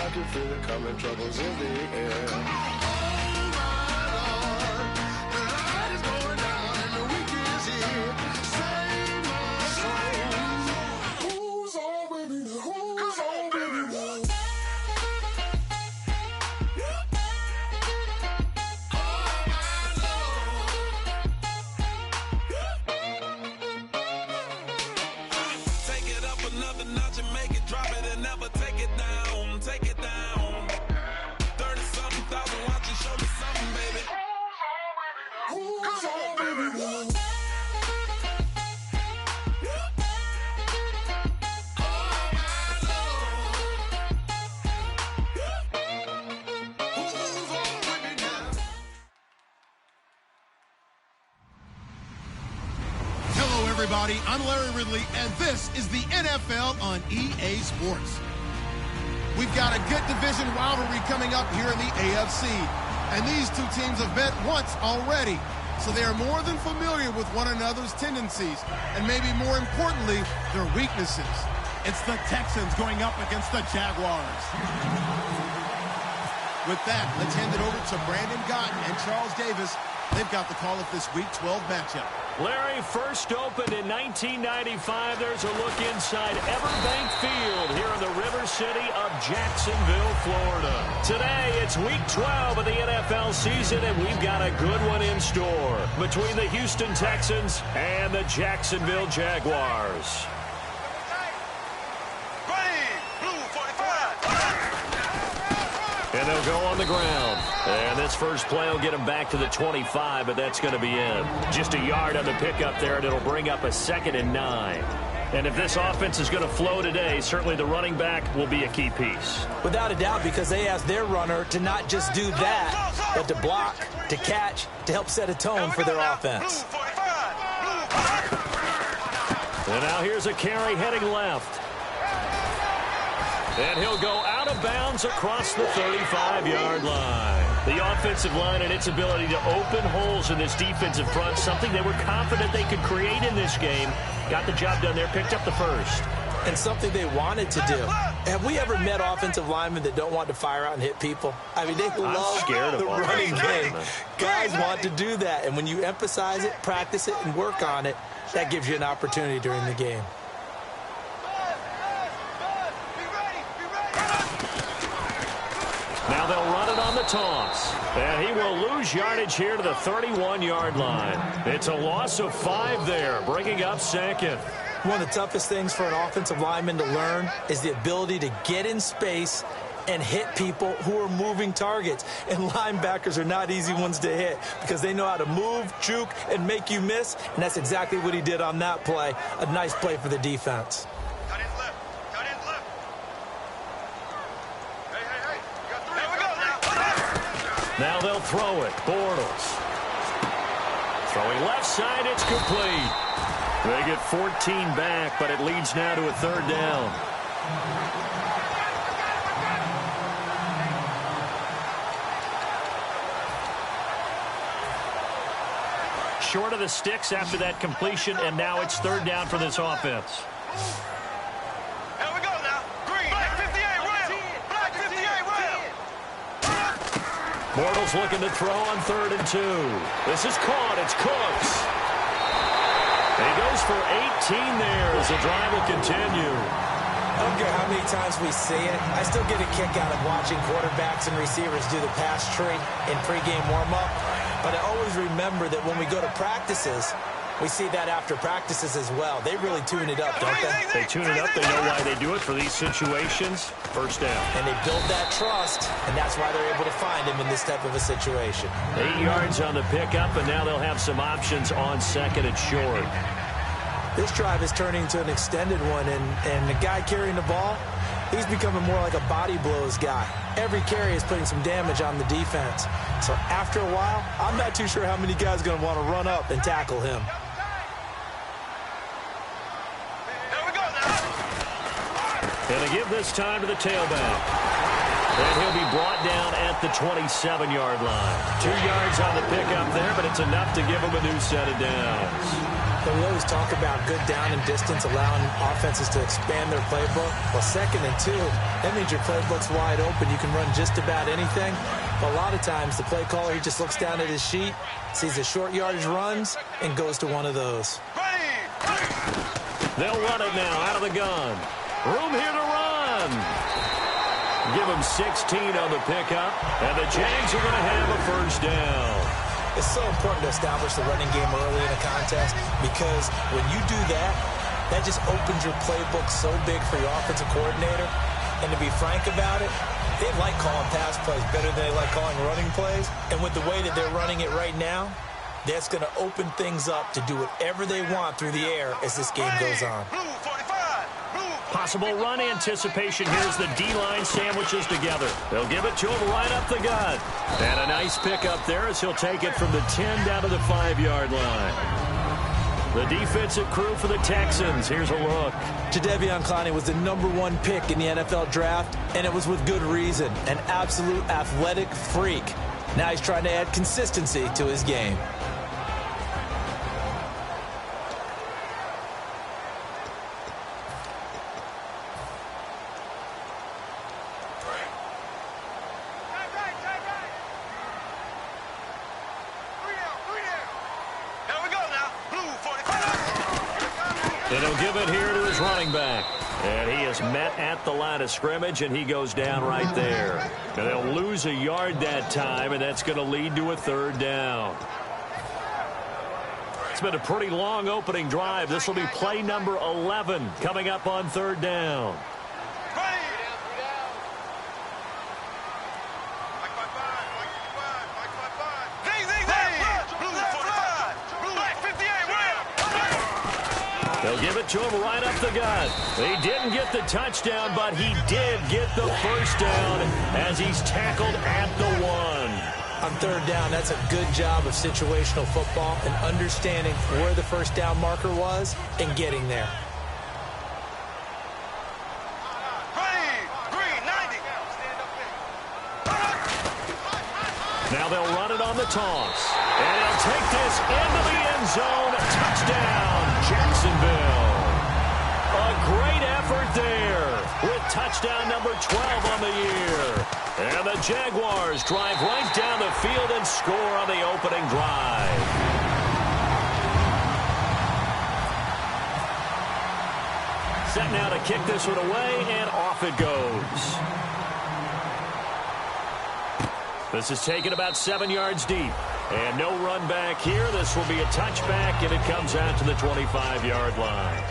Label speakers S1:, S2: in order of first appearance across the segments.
S1: I can feel it coming, troubles in the air. Oh my Lord, the light is going down and the week is here. Save my soul. Who's on with me now? Who's on with me now?
S2: Another notch and make it, drop it and never take it down, take it down. 30-something thousand watching, show me something, baby. Who's on, baby, now?
S3: Everybody, I'm Larry Ridley, and this is the NFL on EA Sports. We've got a good division rivalry coming up here in the AFC, and these two teams have met once already, so they are more than familiar with one another's tendencies, and maybe more importantly, their weaknesses. It's the Texans going up against the Jaguars. With that, let's hand it over to Brandon Gott and Charles Davis. They've got the call of this Week 12 matchup.
S4: Larry, first opened in 1995. There's a look inside Everbank Field here in the River City of Jacksonville, Florida. Today, it's Week 12 of the NFL season, and we've got a good one in store between the Houston Texans and the Jacksonville Jaguars. And they'll go on the ground. And this first play will get them back to the 25, but that's going to be in. Just a yard on the pickup there, and it'll bring up a 2nd and 9. And if this offense is going to flow today, certainly the running back will be a key piece.
S5: Without a doubt, because they asked their runner to not just do that, but to block, to catch, to help set a tone for their offense.
S4: And now here's a carry heading left. And he'll go out of bounds across the 35-yard line. The offensive line and its ability to open holes in this defensive front, something they were confident they could create in this game. Got the job done there, picked up the first.
S5: And something they wanted to do. Have we ever met offensive linemen that don't want to fire out and hit people? I mean, they love the running game. Guys want to do that. And when you emphasize it, practice it, and work on it, that gives you an opportunity during the game.
S4: Now they'll run it on the toss. And he will lose yardage here to the 31-yard line. It's a loss of 5 there, bringing up 2nd.
S5: One of the toughest things for an offensive lineman to learn is the ability to get in space and hit people who are moving targets. And linebackers are not easy ones to hit because they know how to move, juke, and make you miss. And that's exactly what he did on that play. A nice play for the defense.
S4: Now they'll throw it. Bortles. Throwing left side, it's complete. They get 14 back, but it leads now to a 3rd down. Short of the sticks after that completion, and now it's 3rd down for this offense. Bortles looking to throw on 3rd and 2. This is caught. It's Cooks. And he goes for 18 there as the drive will continue.
S5: I don't care how many times we see it. I still get a kick out of watching quarterbacks and receivers do the pass tree in pregame warm-up. But I always remember that when we go to practices, we see that after practices as well. They really tune it up, don't they?
S4: They tune it up. They know why they do it for these situations. First down.
S5: And they build that trust, and that's why they're able to find him in this type of a situation.
S4: 8 yards on the pickup, and now they'll have some options on 2nd and short.
S5: This drive is turning into an extended one, and the guy carrying the ball, he's becoming more like a body blows guy. Every carry is putting some damage on the defense. So after a while, I'm not too sure how many guys are going to want to run up and tackle him.
S4: And they give this time to the tailback. And he'll be brought down at the 27-yard line. 2 yards on the pickup there, but it's enough to give him a new set of downs.
S5: But we always talk about good down and distance, allowing offenses to expand their playbook. Well, 2nd and 2, that means your playbook's wide open. You can run just about anything. But a lot of times, the play caller, he just looks down at his sheet, sees the short yardage runs, and goes to one of those.
S4: They'll run it now out of the gun. Room here to run. Give him 16 on the pickup, and the Jags are going to have a first down.
S5: It's so important to establish the running game early in a contest because when you do that, that just opens your playbook so big for your offensive coordinator. And to be frank about it, they like calling pass plays better than they like calling running plays. And with the way that they're running it right now, that's going to open things up to do whatever they want through the air as this game goes on.
S4: Possible run anticipation. Here's the D-line sandwiches together. They'll give it to him right up the gut. And a nice pickup there as he'll take it from the 10 down to the 5-yard line. The defensive crew for the Texans. Here's a look.
S5: Jadeveon Clowney was the #1 pick in the NFL draft, and it was with good reason. An absolute athletic freak. Now he's trying to add consistency to his game.
S4: And he'll give it here to his running back. And he is met at the line of scrimmage, and he goes down right there. And they'll lose a yard that time, and that's going to lead to a 3rd down. It's been a pretty long opening drive. This will be play number 11 coming up on 3rd down. They'll give it to him right up the gut. He didn't get the touchdown, but he did get the first down as he's tackled at the 1.
S5: On 3rd down, that's a good job of situational football and understanding where the first down marker was and getting there.
S4: Now they'll run it on the toss. And he'll take this into the end zone. Touchdown, Jacksonville. A great effort there with touchdown number 12 on the year. And the Jaguars drive right down the field and score on the opening drive. Set now to kick this one away, and off it goes. This is taken about 7 yards deep. And no run back here. This will be a touchback, and it comes out to the 25-yard line.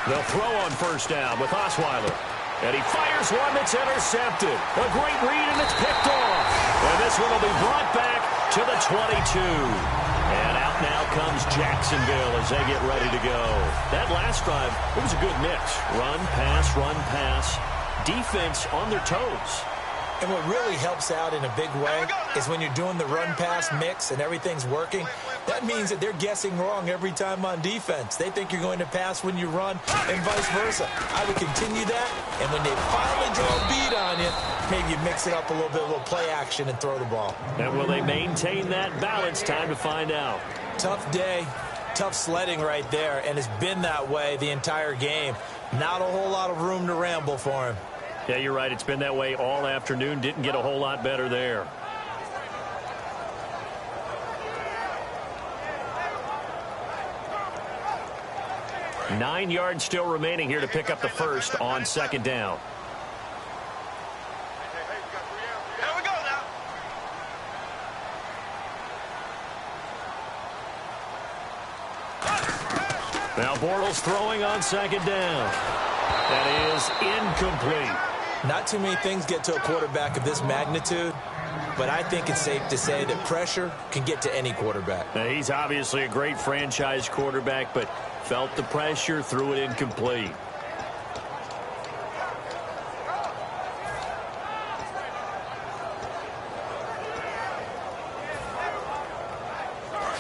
S4: They'll throw on first down with Osweiler. And he fires one that's intercepted. A great read, and it's picked off. And this one will be brought back to the 22. And out now comes Jacksonville as they get ready to go. That last drive, it was a good mix. Run, pass, defense on their toes.
S5: And what really helps out in a big way is when you're doing the run-pass mix and everything's working, that means that they're guessing wrong every time on defense. They think you're going to pass when you run and vice versa. I would continue that, and when they finally draw a beat on you, maybe you mix it up a little play action and throw the ball.
S4: And will they maintain that balance? Time to find out.
S5: Tough day, tough sledding right there, and it's been that way the entire game. Not a whole lot of room to ramble for him.
S4: Yeah, you're right. It's been that way all afternoon. Didn't get a whole lot better there. Nine yards still remaining here to pick up the first on second down. Now Bortles throwing on second down. That is incomplete.
S5: Not too many things get to a quarterback of this magnitude, but I think it's safe to say that pressure can get to any quarterback.
S4: Now, he's obviously a great franchise quarterback, but felt the pressure, threw it incomplete.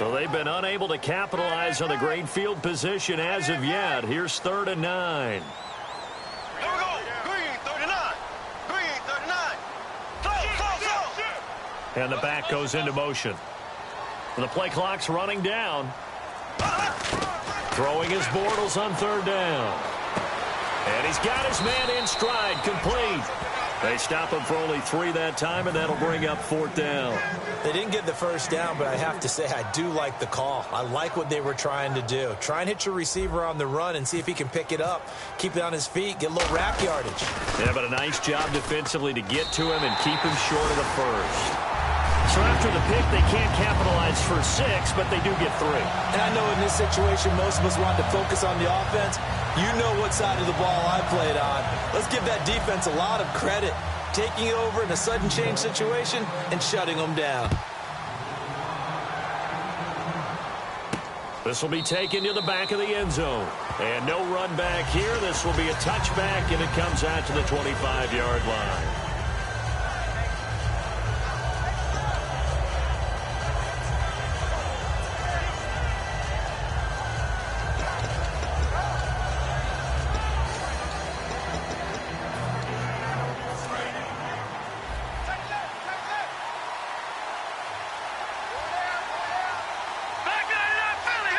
S4: So they've been unable to capitalize on the great field position as of yet. Here's 3rd and 9.
S1: Here we go. Green, 39. Green, 39. Slow.
S4: And the back goes into motion. The play clock's running down. Throwing his Bortles on 3rd down. And he's got his man in stride, complete. They stop him for only 3 that time, and that'll bring up 4th down.
S5: They didn't get the first down, but I have to say I do like the call. I like what they were trying to do. Try and hit your receiver on the run and see if he can pick it up. Keep it on his feet, get a little wrap yardage.
S4: Yeah, but a nice job defensively to get to him and keep him short of the first. So after the pick, they can't capitalize for 6, but they do get 3.
S5: And I know in this situation, most of us want to focus on the offense. You know what side of the ball I played on. Let's give that defense a lot of credit. Taking over in a sudden change situation and shutting them down.
S4: This will be taken to the back of the end zone. And no run back here. This will be a touchback, and it comes out to the 25-yard line.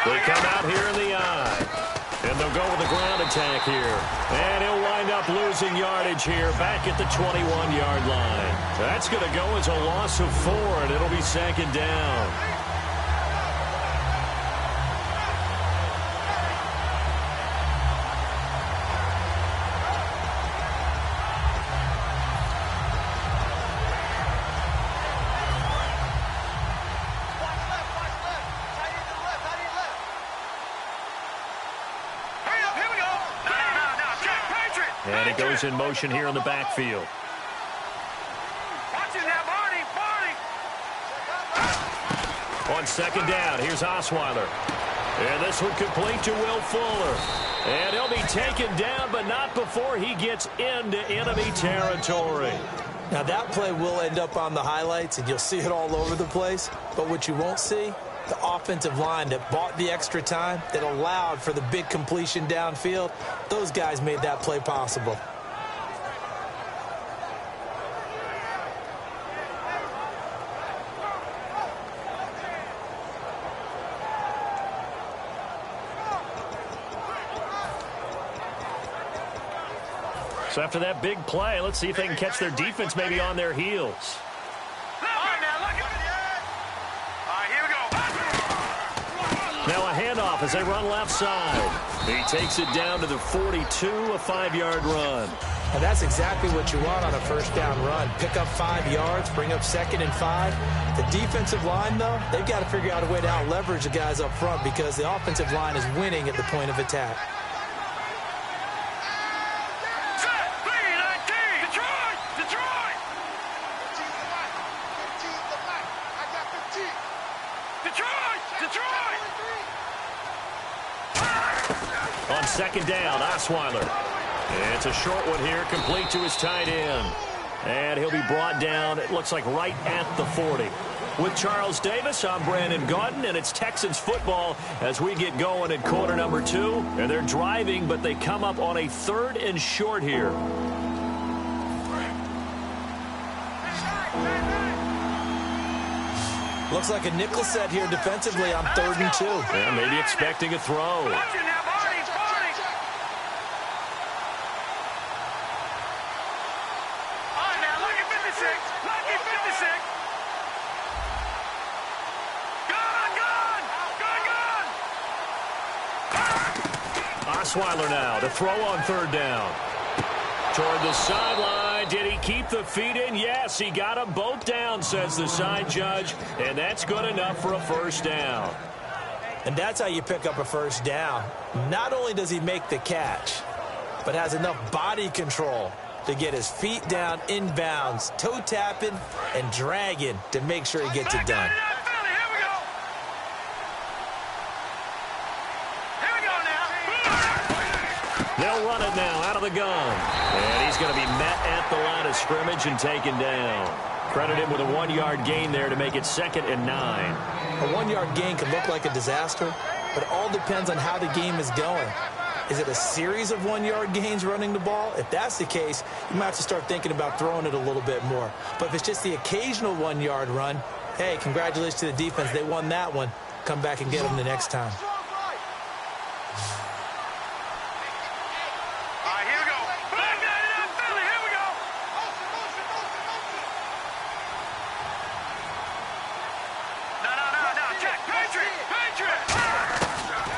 S4: They come out here in the eye. And they'll go with the ground attack here. And he'll wind up losing yardage here back at the 21-yard line. That's going to go as a loss of 4, and it'll be 2nd down. And it goes in motion here in the backfield. On 2nd down, here's Osweiler. And this one complete to Will Fuller. And he'll be taken down, but not before he gets into enemy territory.
S5: Now that play will end up on the highlights, and you'll see it all over the place. But what you won't see, the offensive line that bought the extra time, that allowed for the big completion downfield, those guys made that play possible.
S4: So after that big play, let's see if they can catch their defense maybe on their heels. Now a handoff as they run left side. He takes it down to the 42, a 5-yard run.
S5: And that's exactly what you want on a first down run. Pick up 5 yards, bring up 2nd and 5. The defensive line, though, they've got to figure out a way to out-leverage the guys up front because the offensive line is winning at the point of attack.
S4: On 2nd down, Osweiler. It's a short one here, complete to his tight end. And he'll be brought down, it looks like right at the 40. With Charles Davis, I'm Brandon Gaudin, and it's Texans football as we get going at quarter number 2. And they're driving, but they come up on a 3rd and short here.
S5: Looks like a nickel set here defensively on 3rd and 2.
S4: Yeah, maybe expecting a throw. Osweiler now to throw on 3rd down. Toward the sideline. Did he keep the feet in? Yes, he got them both down, says the side judge. And that's good enough for a first down.
S5: And that's how you pick up a first down. Not only does he make the catch, but has enough body control to get his feet down inbounds, toe tapping and dragging to make sure he gets it done.
S4: They'll run it now out of the gun. And he's going to be met at the line of scrimmage and taken down. Credit him with a 1-yard gain there to make it 2nd and 9.
S5: A 1-yard gain can look like a disaster, but it all depends on how the game is going. Is it a series of 1-yard gains running the ball? If that's the case, you might have to start thinking about throwing it a little bit more. But if it's just the occasional 1-yard run, hey, congratulations to the defense. They won that one. Come back and get them the next time.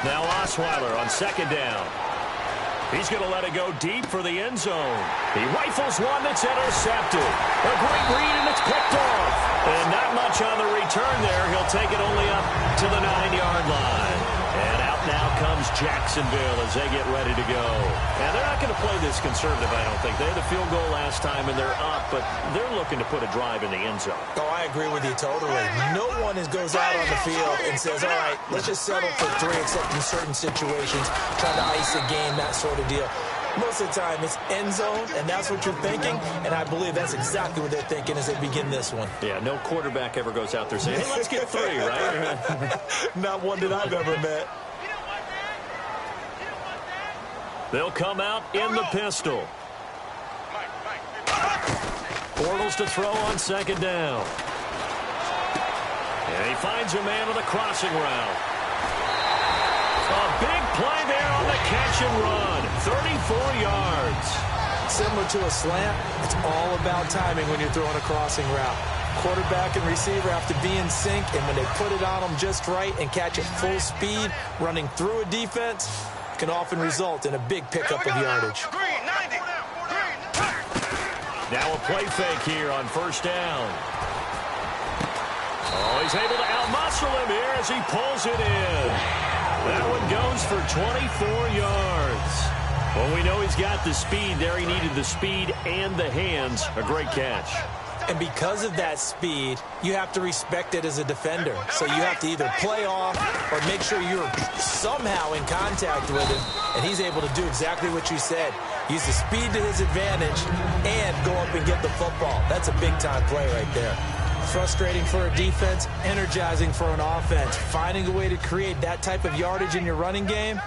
S4: Now Osweiler on 2nd down. He's going to let it go deep for the end zone. He rifles one that's intercepted. A great read, and it's picked off. And not much on the return there. He'll take it only up to the 9-yard line. And out now comes Jacksonville as they get ready to go. And they're not going to play this conservative, I don't think. They had a field goal last time, and they're up, but they're looking to put a drive in the end zone.
S5: Oh, I agree with you totally. No one goes out on the field and says, all right, let's just settle for 3, except in certain situations, trying to ice a game, that sort of deal. Most of the time, it's end zone, and that's what you're thinking, and I believe that's exactly what they're thinking as they begin this one.
S4: Yeah, no quarterback ever goes out there saying, hey, let's get 3, right?
S5: Not one that I've ever met.
S4: They'll come out in the pistol. Bortles to throw on 2nd down. And he finds a man with a crossing route. A big play there on the catch and run. 34 yards.
S5: Similar to a slant, it's all about timing when you're throwing a crossing route. Quarterback and receiver have to be in sync, and when they put it on them just right and catch it full speed, running through a defense can often result in a big pickup of yardage.
S4: Now a play fake here on 1st down. Oh, he's able to outmuscle him here as he pulls it in. That one goes for 24 yards. Well, we know he's got the speed there. He needed the speed and the hands. A great catch.
S5: And because of that speed, you have to respect it as a defender. So you have to either play off or make sure you're somehow in contact with him. And he's able to do exactly what you said. Use the speed to his advantage and go up and get the football. That's a big-time play right there. Frustrating for a defense, energizing for an offense. Finding a way to create that type of yardage in your running game,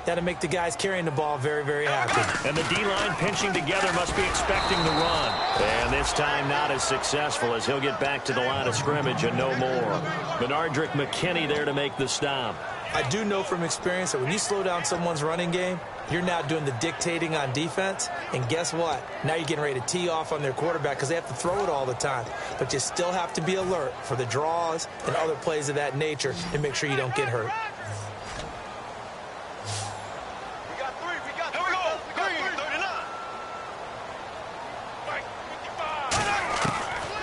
S5: that'll make the guys carrying the ball very, very happy.
S4: And the D-line pinching together must be expecting the run. And this time not as successful as he'll get back to the line of scrimmage and no more. Benardrick McKinney there to make the stop.
S5: I do know from experience that when you slow down someone's running game, you're now doing the dictating on defense. And guess what? Now you're getting ready to tee off on their quarterback because they have to throw it all the time. But you still have to be alert for the draws and other plays of that nature to make sure you don't get hurt.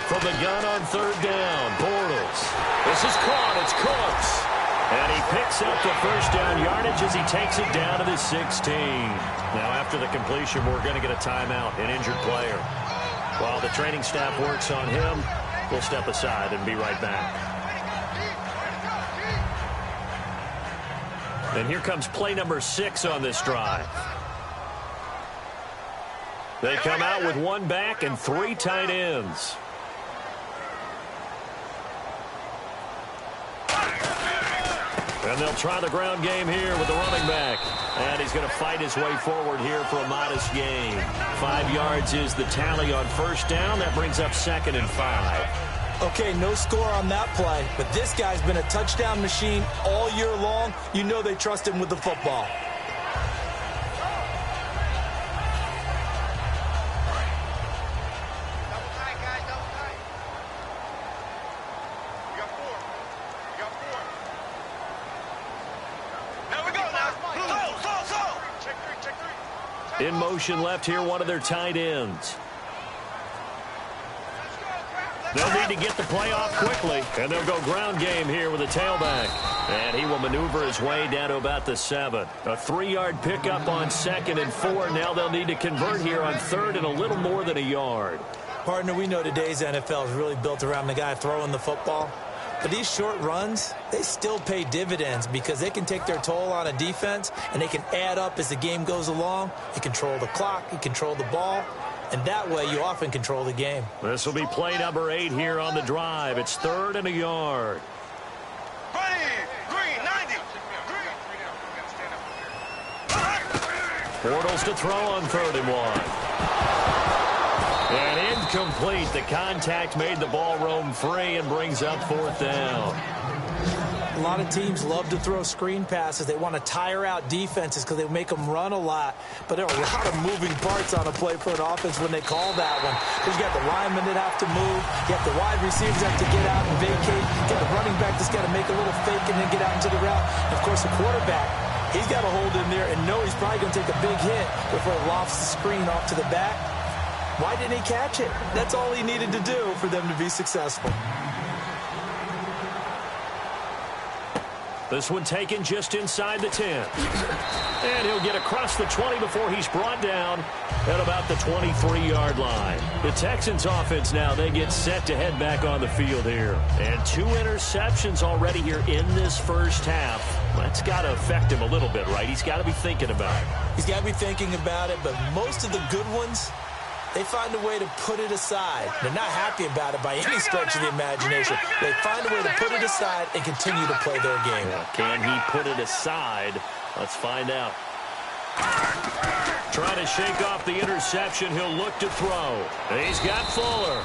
S4: From the gun on 3rd down, Bortles. This is caught. It's Cooks. And he picks up the 1st down yardage as he takes it down to the 16. Now, after the completion, we're going to get a timeout, an injured player. While the training staff works on him, we'll step aside and be right back. And here comes play number 6 on this drive. They come out with 1 back and 3 tight ends. And they'll try the ground game here with the running back. And he's going to fight his way forward here for a modest gain. 5 yards is the tally on 1st down. That brings up 2nd and 5.
S5: Okay, no score on that play, but this guy's been a touchdown machine all year long. You know they trust him with the football.
S4: In motion left here, one of their tight ends. They'll need to get the play off quickly, and they'll go ground game here with a tailback. And he will maneuver his way down to about the 7. A 3-yard pickup on 2nd and 4. Now they'll need to convert here on 3rd and a little more than a yard.
S5: Partner, we know today's NFL is really built around the guy throwing the football. But these short runs, they still pay dividends because they can take their toll on a defense and they can add up as the game goes along. You control the clock, you control the ball, And that way, you often control the game.
S4: This will be play number 8 here on the drive. It's 3rd and a yard.
S1: Green, 90.
S4: Bortles to throw on 3rd and 1. And incomplete. The contact made the ball roam free and brings up 4th down.
S5: A lot of teams love to throw screen passes. They want to tire out defenses because they make them run a lot. But there are a lot of moving parts on a play for an offense when they call that one. Because you got the linemen that have to move. You have the wide receivers that have to get out and vacate. You got the running back that's got to make a little fake and then get out into the route. And, of course, the quarterback, he's got to hold in there and know he's probably going to take a big hit before it lofts the screen off to the back. Why didn't he catch it? That's all he needed to do for them to be successful.
S4: This one taken just inside the 10. And he'll get across the 20 before he's brought down at about the 23-yard line. The Texans offense now, they get set to head back on the field here. And 2 interceptions already here in this first half. That's got to affect him a little bit, right? He's got to be thinking about it.
S5: He's got to be thinking about it, but most of the good ones, they find a way to put it aside. They're not happy about it by any stretch of the imagination. They find a way to put it aside and continue to play their game.
S4: Can he put it aside? Let's find out. Trying to shake off the interception. He'll look to throw. He's got Fuller.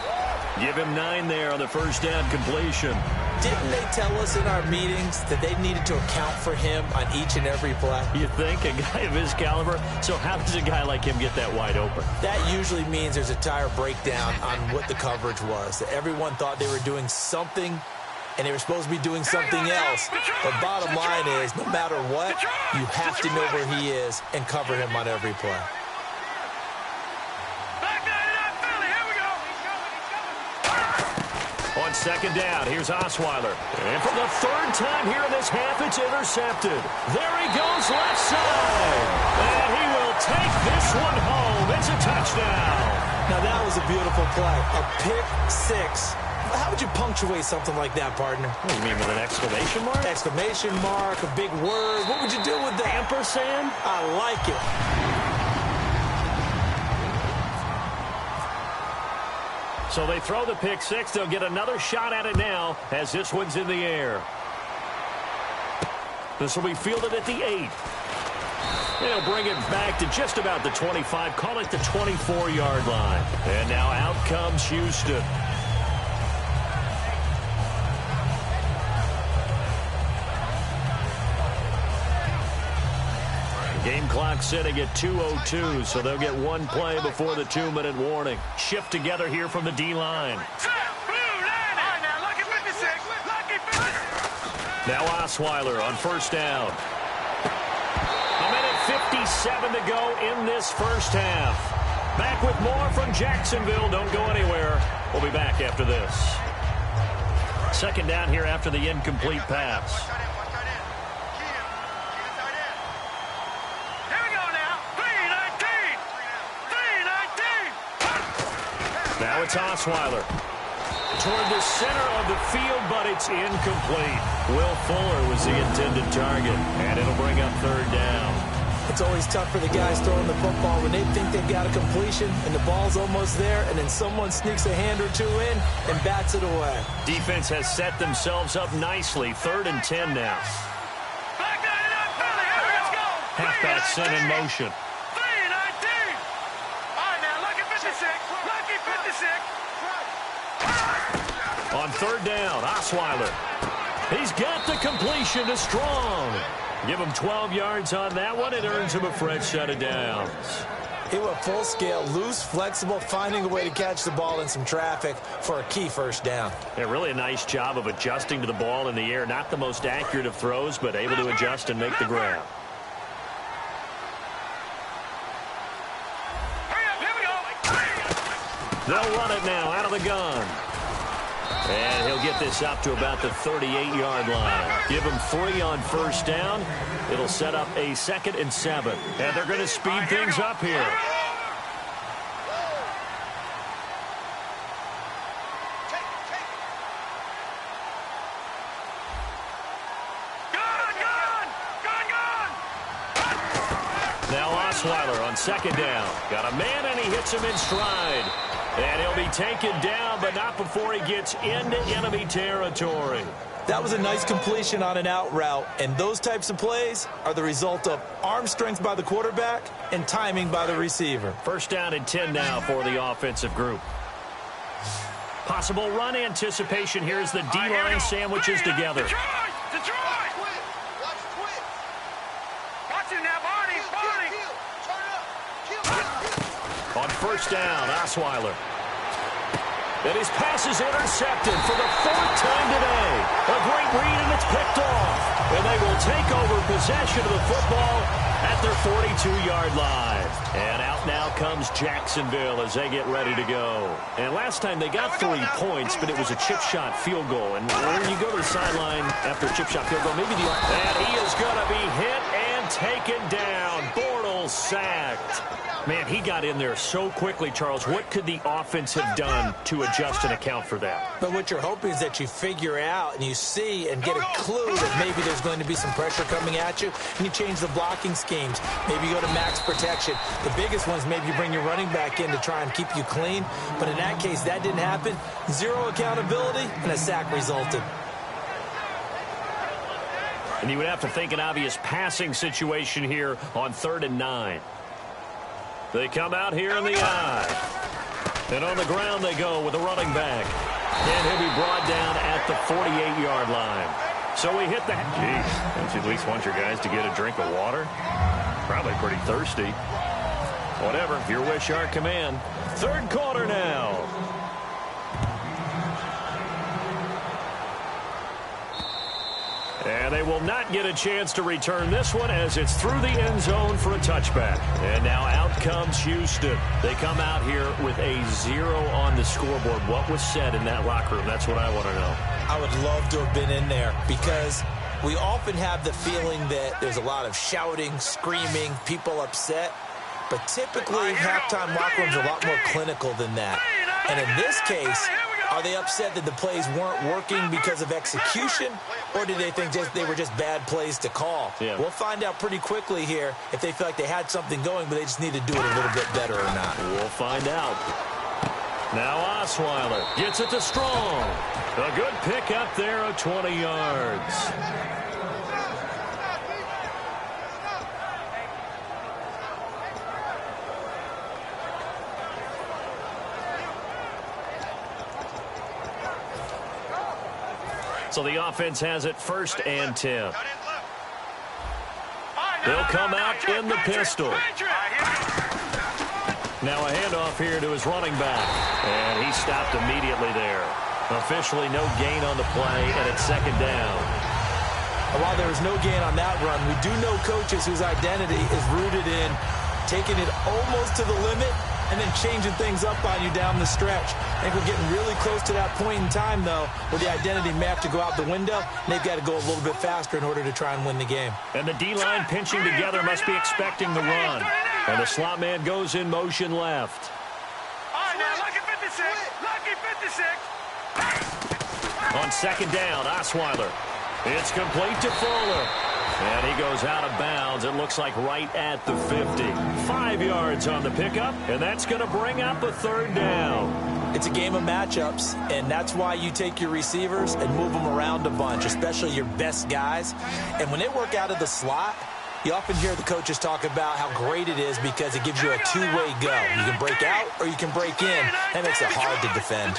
S4: Give him 9 there on the first down completion.
S5: Didn't they tell us in our meetings that they needed to account for him on each and every play?
S4: You think? A guy of his caliber? So how does a guy like him get that wide open?
S5: That usually means there's a tire breakdown on what the coverage was. That everyone thought they were doing something, and they were supposed to be doing something else. But bottom line is, no matter what, you have to know where he is and cover him on every play.
S4: On second down, here's Osweiler. And for the 3rd time here in this half, it's intercepted. There he goes left side. And he will take this one home. It's a touchdown.
S5: Now, that was a beautiful play. A pick 6. How would you punctuate something like that, partner?
S4: What do you mean, with an exclamation mark?
S5: Exclamation mark, a big word. What would you do with that?
S4: Ampersand?
S5: I like it.
S4: So they throw the pick 6. They'll get another shot at it now as this one's in the air. This will be fielded at the 8. They'll bring it back to just about the 25. Call it the 24-yard line. And now out comes Houston. Game clock sitting at 2:02, so they'll get 1 play before the 2-minute warning. Shift together here from the D-line. Now Osweiler on first down. A minute 57 to go in this first half. Back with more from Jacksonville. Don't go anywhere. We'll be back after this. Second down here after the incomplete pass. Now it's Osweiler. Toward the center of the field, but it's incomplete. Will Fuller was the intended target, and it'll bring up 3rd down.
S5: It's always tough for the guys throwing the football when they think they've got a completion and the ball's almost there, and then someone sneaks a hand or 2 in and bats it away.
S4: Defense has set themselves up nicely. 3rd and 10 now. Halfback sent in motion. On 3rd down, Osweiler. He's got the completion to Strong. Give him 12 yards on that one. It earns him a fresh set of downs.
S5: He went full scale, loose, flexible, finding a way to catch the ball in some traffic for a key first down.
S4: Yeah, really a nice job of adjusting to the ball in the air. Not the most accurate of throws, but able to adjust and make the grab. They'll run it now out of the gun. And he'll get this up to about the 38-yard line. Give him 3 on first down. It'll set up a 2nd and 7. And they're going to speed things up here. Now Osweiler on second down. Got a man, and he hits him in stride. And he'll be taken down, but not before he gets into enemy territory.
S5: That was a nice completion on an out route, and those types of plays are the result of arm strength by the quarterback and timing by the receiver.
S4: First down and 10 now for the offensive group. Possible run anticipation. Here's the D-line sandwiches together.
S1: Detroit! Watch the twitch. Watch him now, Barney. Turn up.
S4: On first down, Osweiler. And his pass is intercepted for the fourth time today. A great read, and it's picked off. And they will take over possession of the football at their 42-yard line. And out now comes Jacksonville as they get ready to go. And last time they got 3 points, but it was a chip shot field goal. And when you go to the sideline after a chip shot field goal, maybe the... And he is going to be hit and taken down. Bortles sacked. Man, he got in there so quickly, Charles. What could the offense have done to adjust and account for that?
S5: But what you're hoping is that you figure out and you see and get a clue that maybe there's going to be some pressure coming at you, and you change the blocking schemes. Maybe you go to max protection. The biggest ones, maybe you bring your running back in to try and keep you clean. But in that case, that didn't happen. Zero accountability, and a sack resulted.
S4: And you would have to think an obvious passing situation here on 3rd and 9. They come out here in the eye. And on the ground they go with the running back. And he'll be brought down at the 48-yard line. So we hit the... Geez, don't you at least want your guys to get a drink of water? Probably pretty thirsty. Whatever, your wish, our command. Third quarter now. And they will not get a chance to return this one as it's through the end zone for a touchback. And now out comes Houston. They come out here with a 0 on the scoreboard. What was said in that locker room? That's what I want to know. I
S5: would love to have been in there because we often have the feeling that there's a lot of shouting, screaming, people upset. But typically, halftime locker rooms are a lot more clinical than that. And in this case, are they upset that the plays weren't working because of execution, or did they think they were just bad plays to call?
S4: Yeah.
S5: We'll find out pretty quickly here if they feel like they had something going, but they just need to do it a little bit better or not.
S4: We'll find out. Now Osweiler gets it to Strong. A good pick up there of 20 yards. So the offense has it 1st and 10. They'll come out in the pistol. Now a handoff here to his running back. And he stopped immediately there. Officially no gain on the play, and it's 2nd down.
S5: While there was no gain on that run, we do know coaches whose identity is rooted in taking it almost to the limit and then changing things up on you down the stretch. I think we're getting really close to that point in time, though, where the identity may have to go out the window, and they've got to go a little bit faster in order to try and win the game.
S4: And the D-line pinching together must be expecting the run. And the slot man goes in motion left.
S1: All right, now, lucky 56. Lucky 56.
S4: On 2nd down, Osweiler. It's complete to Fuller. And he goes out of bounds, it looks like right at the 50. 5 yards on the pickup, and that's going to bring up a 3rd down.
S5: It's a game of matchups, and that's why you take your receivers and move them around a bunch, especially your best guys. And when they work out of the slot, you often hear the coaches talk about how great it is because it gives you a two-way go. You can break out or you can break in. That makes it hard to defend.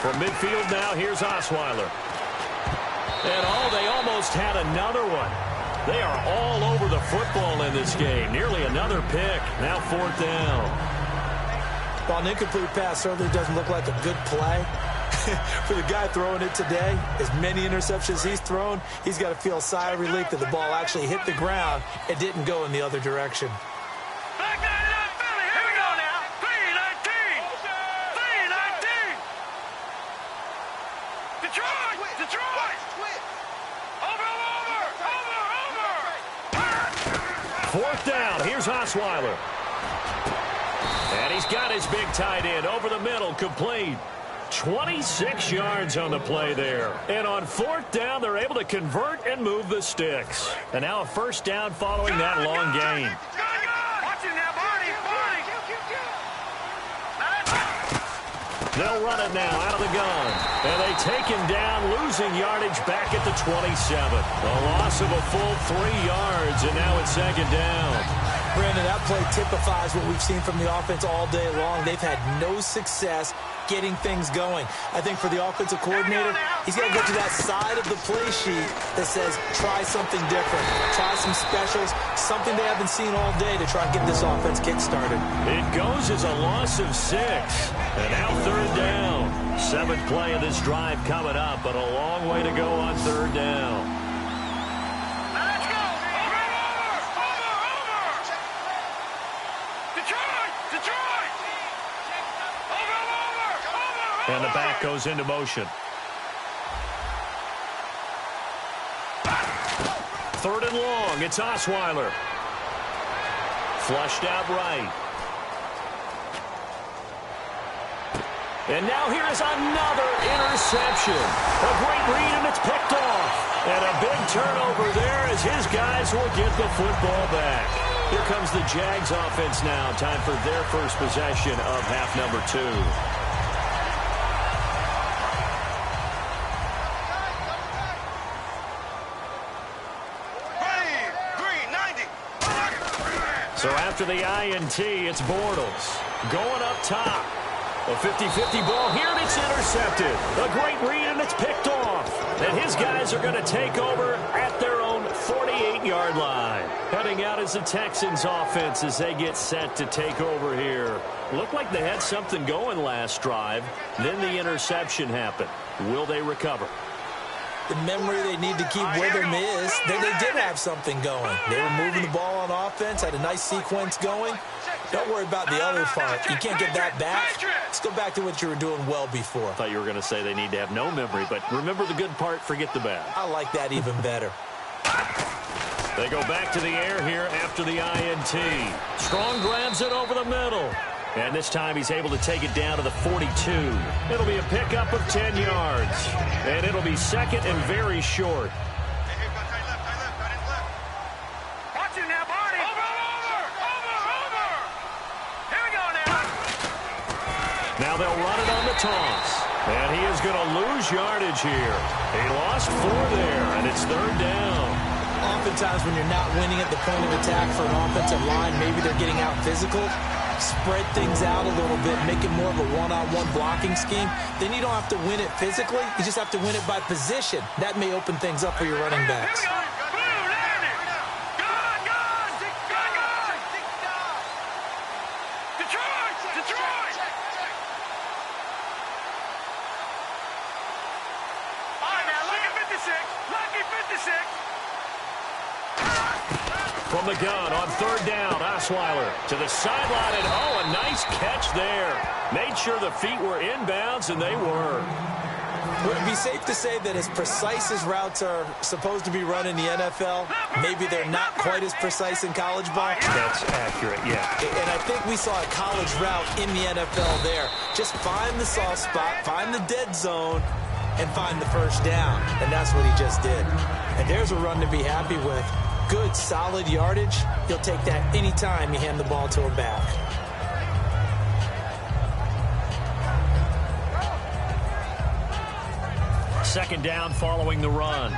S4: From midfield now, here's Osweiler. And they almost had another one. They are all over the football in this game. Nearly another pick. Now 4th down.
S5: While an incomplete pass certainly doesn't look like a good play, for the guy throwing it today, as many interceptions he's thrown, he's got to feel a sigh of relief that the ball actually hit the ground and didn't go in the other direction.
S4: Fourth down, here's Osweiler. And he he's got his big tight end over the middle, complete. 26 yards on the play there. And on 4th down, they're able to convert and move the sticks. And now a first down following that long gain. They'll run it now out of the gun. And they take him down, losing yardage back at the 27. A loss of a full 3 yards, and now it's 2nd down.
S5: Brandon, that play typifies what we've seen from the offense all day long. They've had no success getting things going. I think for the offensive coordinator, he's got to get to that side of the play sheet that says, try something different. Try some specials, something they haven't seen all day to try and get this offense kick-started.
S4: It goes as a loss of 6. And now 3rd down. 7th play of this drive coming up, but a long way to go on 3rd down. And the back goes into motion. 3rd and long. It's Osweiler. Flushed out right. And now here is another interception. A great read, and it's picked off. And a big turnover there as his guys will get the football back. Here comes the Jags offense now. Time for their first possession of half number 2. So after the INT, it's Bortles going up top. A 50-50 ball here, and it's intercepted. A great read, and it's picked off. And his guys are going to take over at their own 48-yard line. Heading out is the Texans offense as they get set to take over here. Looked like they had something going last drive. Then the interception happened. Will they recover?
S5: The memory they need to keep with them is that they did have something going. They were moving the ball on offense, had a nice sequence going. Don't worry about the other part. You can't get that back. Let's go back to what you were doing well before.
S4: I thought you were going to say they need to have no memory, but remember the good part, forget the bad.
S5: I like that even better.
S4: They go back to the air here after the INT. Strong grabs it over the middle. And this time he's able to take it down to the 42. It'll be a pickup of 10 yards. And it'll be 2nd and very short.
S1: Watch it now, Barney. Over. Here we go now.
S4: Now they'll run it on the toss. And he is going to lose yardage here. He lost 4 there, and it's 3rd down.
S5: Oftentimes when you're not winning at the point of attack for an offensive line, maybe they're getting out physical. Spread things out a little bit, make it more of a one-on-one blocking scheme. Then you don't have to win it physically. You just have to win it by position. That may open things up for your running backs.
S1: Detroit! All right, now, lucky 56.
S4: From the gun on 3rd down, Osweiler to the sideline, and oh, a nice catch there. Made sure the feet were inbounds, and they were.
S5: Would it be safe to say that as precise as routes are supposed to be run in the NFL, maybe they're not quite as precise in college ball?
S4: That's accurate, yeah.
S5: And I think we saw a college route in the NFL there. Just find the soft spot, find the dead zone, and find the first down. And that's what he just did. And there's a run to be happy with. Good, solid yardage. He'll take that anytime you hand the ball to him back.
S4: Second down following the run.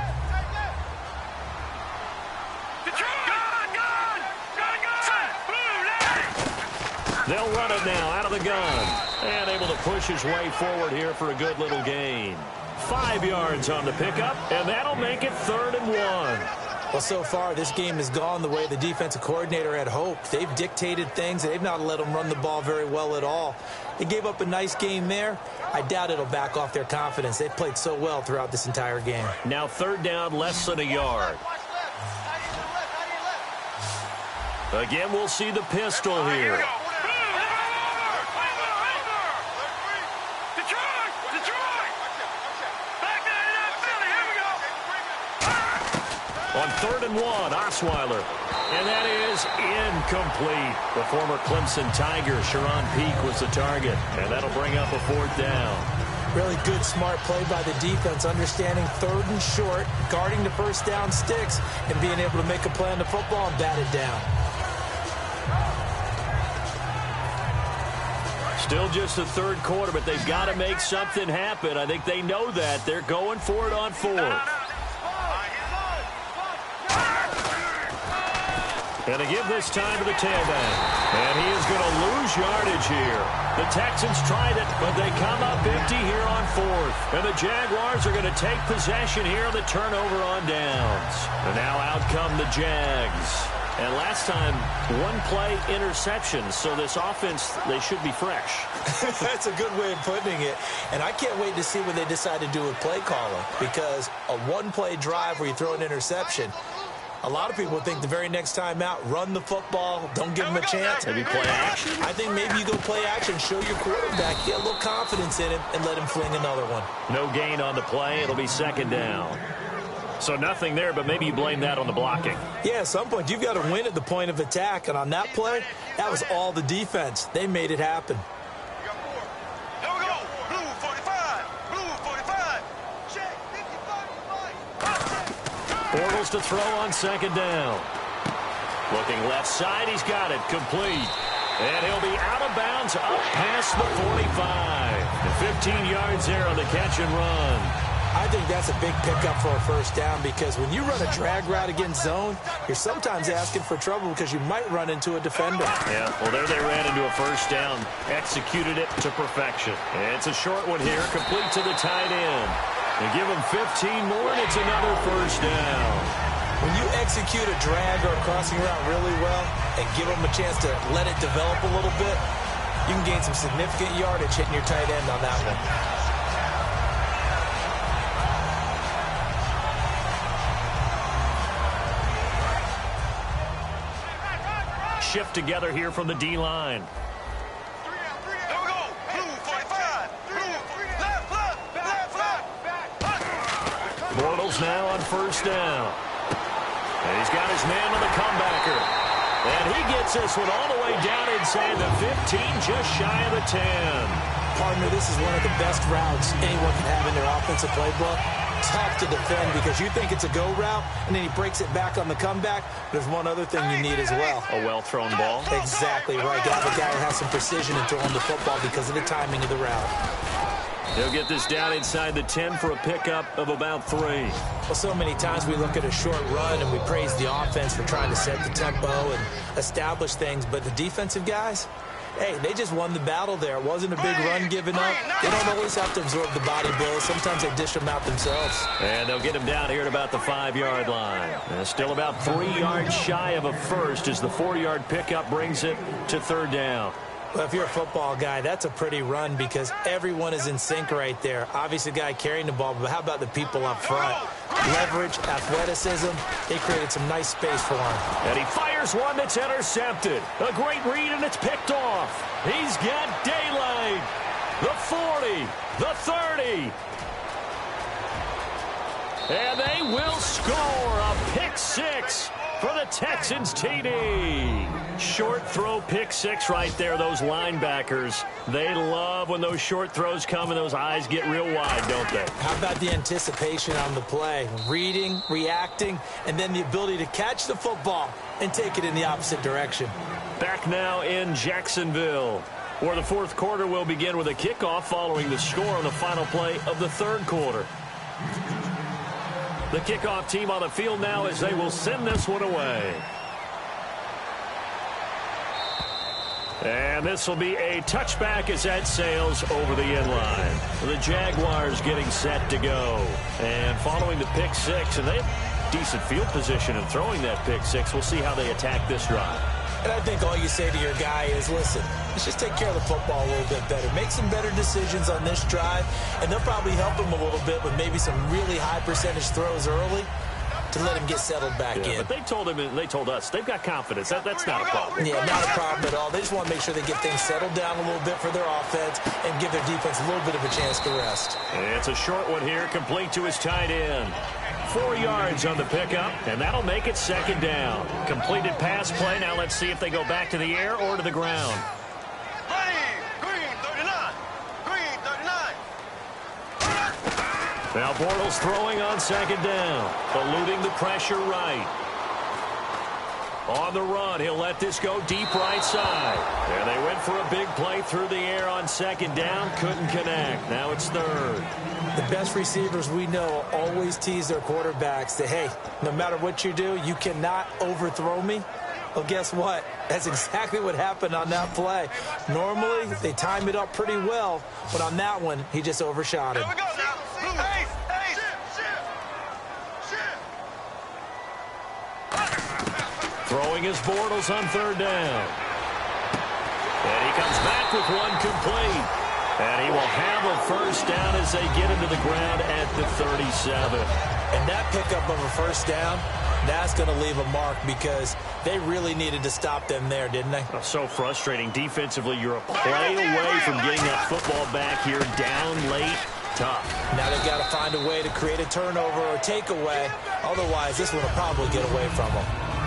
S4: They'll run it now out of the gun. And able to push his way forward here for a good little gain. 5 yards on the pickup, and that'll make it 3rd and 1.
S5: Well, so far, this game has gone the way the defensive coordinator had hoped. They've dictated things. They've not let them run the ball very well at all. They gave up a nice game there. I doubt it'll back off their confidence. They've played so well throughout this entire game.
S4: Now 3rd down, less than a yard. Again, we'll see the pistol here. On 3rd and 1, Osweiler. And that is incomplete. The former Clemson Tiger, Sharon Peak, was the target. And that'll bring up a 4th down.
S5: Really good, smart play by the defense, understanding 3rd and short, guarding the first down sticks, and being able to make a play on the football and bat it down.
S4: Still just the 3rd quarter, but they've got to make something happen. I think they know that. They're going for it on 4th. And they give this time to the tailback. And he is going to lose yardage here. The Texans tried it, but they come up empty here on 4th. And the Jaguars are going to take possession here on the turnover on downs. And now out come the Jags. And last time, 1-play interception. So this offense, they should be fresh.
S5: That's a good way of putting it. And I can't wait to see what they decide to do with play calling. Because a 1-play drive where you throw an interception, a lot of people think the very next time out, run the football, don't give him a chance.
S4: Maybe play action?
S5: I think maybe you go play action, show your quarterback, get a little confidence in him, and let him fling another one.
S4: No gain on the play. It'll be 2nd down. So nothing there, but maybe you blame that on the blocking.
S5: Yeah, at some point, you've got to win at the point of attack. And on that play, that was all the defense. They made it happen.
S4: Bortles to throw on 2nd down. Looking left side, he's got it, complete. And he'll be out of bounds up past the 45. And 15 yards there on the catch and run.
S5: I think that's a big pickup for a 1st down because when you run a drag route against zone, you're sometimes asking for trouble because you might run into a defender.
S4: Yeah, well, there they ran into a 1st down. Executed it to perfection. And it's a short one here, complete to the tight end. And give him 15 more, and it's another 1st down.
S5: When you execute a drag or a crossing route really well and give them a chance to let it develop a little bit, you can gain some significant yardage hitting your tight end on that one.
S4: Shift together here from the D-line. Bortles now on 1st down. And he's got his man on the comebacker. And he gets this one all the way down inside the 15, just shy of the 10.
S5: Partner, this is one of the best routes anyone can have in their offensive playbook. Tough to defend because you think it's a go route, and then he breaks it back on the comeback. There's one other thing you need as well.
S4: A well-thrown ball.
S5: Exactly right. You have a guy who has some precision in throwing the football because of the timing of the route.
S4: He'll get this down inside the 10 for a pickup of about 3.
S5: Well, so many times we look at a short run and we praise the offense for trying to set the tempo and establish things, but the defensive guys, hey, they just won the battle there. It wasn't a big run given up. They don't always have to absorb the body blows. Sometimes they dish them out themselves.
S4: And they'll get him down here at about the 5-yard line. And still about 3 yards shy of a 1st as the 4-yard pickup brings it to 3rd down.
S5: Well, if you're a football guy, that's a pretty run because everyone is in sync right there. Obviously, the guy carrying the ball, but how about the people up front? Leverage, athleticism, they created some nice space for him.
S4: And he fires one that's intercepted. A great read, and it's picked off. He's got daylight. The 40, the 30. And they will score a pick 6 for the Texans TD. Short throw pick 6 right there. Those linebackers, they love when those short throws come and those eyes get real wide, don't they?
S5: How about the anticipation on the play? Reading, reacting, and then the ability to catch the football and take it in the opposite direction.
S4: Back now in Jacksonville, where the 4th quarter will begin with a kickoff following the score on the final play of the 3rd quarter. The kickoff team on the field now as they will send this one away. And this will be a touchback as that sails over the end line. The Jaguars getting set to go. And following the pick 6, and they have decent field position in throwing that pick 6. We'll see how they attack this drive.
S5: And I think all you say to your guy is, listen, let's just take care of the football a little bit better. Make some better decisions on this drive, and they'll probably help him a little bit with maybe some really high percentage throws early to let him get settled back in.
S4: But they told us they've got confidence. That's not a problem.
S5: Yeah, not a problem at all. They just want to make sure they get things settled down a little bit for their offense and give their defense a little bit of a chance to rest.
S4: It's a short one here, complete to his tight end. 4 yards on the pickup, and that'll make it second down. Completed pass play. Now let's see if they go back to the air or to the ground.
S1: Green 39. Green 39.
S4: Now Bortles throwing on second down, eluding the pressure right. On the run, he'll let this go deep right side. And they went for a big play through the air on second down, couldn't connect. Now it's third.
S5: The best receivers we know always tease their quarterbacks that, hey, no matter what you do, you cannot overthrow me. Well, guess what? That's exactly what happened on that play. Normally, they time it up pretty well, but on that one, he just overshot him.
S1: Here we go now. Hey, hey.
S4: Throwing his Bortles on third down. And he comes back with one complete. And he will have a first down as they get into the ground at the 37.
S5: And that pickup of a first down, that's going to leave a mark because they really needed to stop them there, didn't they?
S4: Oh, so frustrating. Defensively, you're a play away from getting that football back here down late. Tough.
S5: Now they've got to find a way to create a turnover or takeaway. Otherwise, this one will probably get away from them.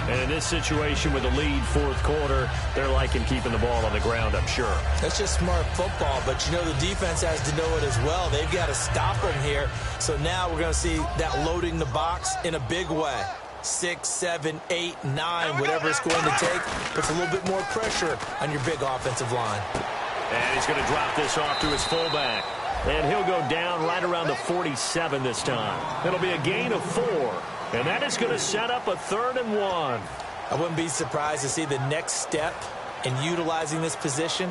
S4: And in this situation with the lead fourth quarter, they're liking keeping the ball on the ground, I'm sure.
S5: That's just smart football, but you know the defense has to know it as well. They've got to stop them here. So now we're going to see that loading the box in a big way. 6, 7, 8, 9, whatever it's going to take, puts a little bit more pressure on your big offensive line.
S4: And he's going to drop this off to his fullback. And he'll go down right around the 47 this time. It'll be a gain of 4. And that is going to set up a 3rd and 1.
S5: I wouldn't be surprised to see the next step in utilizing this position